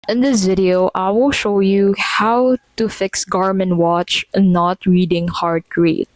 In this video, I will show you how to fix Garmin watch not reading heart rate.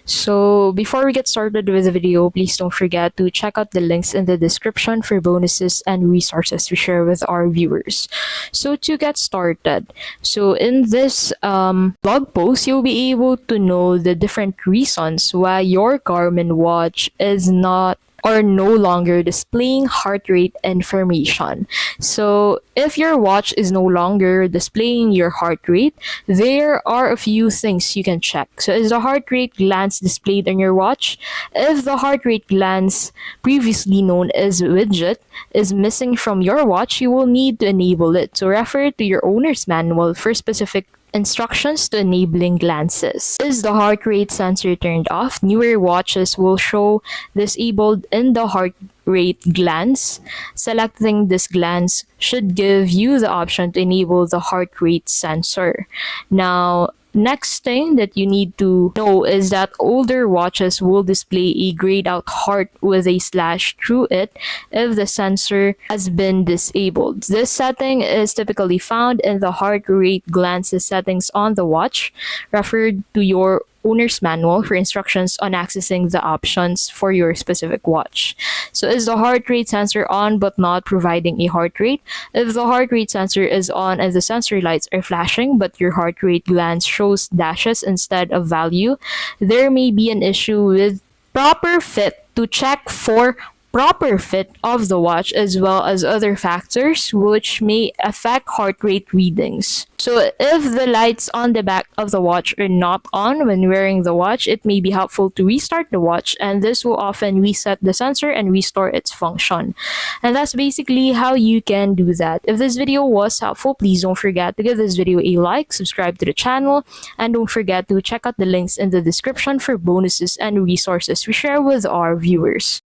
So before we get started with the video, please don't forget to check out the links in the description for bonuses and resources we share with our viewers. So to get started, so in this blog post, you'll be able to know the different reasons why your Garmin watch is not or no longer displaying heart rate information. So, if your watch is no longer displaying your heart rate, there are a few things you can check. So, is the heart rate glance displayed on your watch? If the heart rate glance, previously known as widget, is missing from your watch, you will need to enable it. So, refer to your owner's manual for specific instructions to enabling glances. Is the heart rate sensor turned off? Newer watches will show disabled in the heart rate glance. Selecting this glance should give you the option to enable the heart rate sensor. Now, next thing that you need to know is that older watches will display a grayed out heart with a slash through it if the sensor has been disabled. This setting is typically found in the heart rate glances settings on the watch. Refer to your owner's manual for instructions on accessing the options for your specific watch. So is the heart rate sensor on but not providing a heart rate? If the heart rate sensor is on and the sensor lights are flashing but your heart rate glance shows dashes instead of value, there may be an issue with proper fit. To check for proper fit of the watch as well as other factors which may affect heart rate readings. So if the lights on the back of the watch are not on when wearing the watch, it may be helpful to restart the watch, and this will often reset the sensor and restore its function. And that's basically how you can do that. If this video was helpful, please don't forget to give this video a like, subscribe to the channel, and don't forget to check out the links in the description for bonuses and resources we share with our viewers.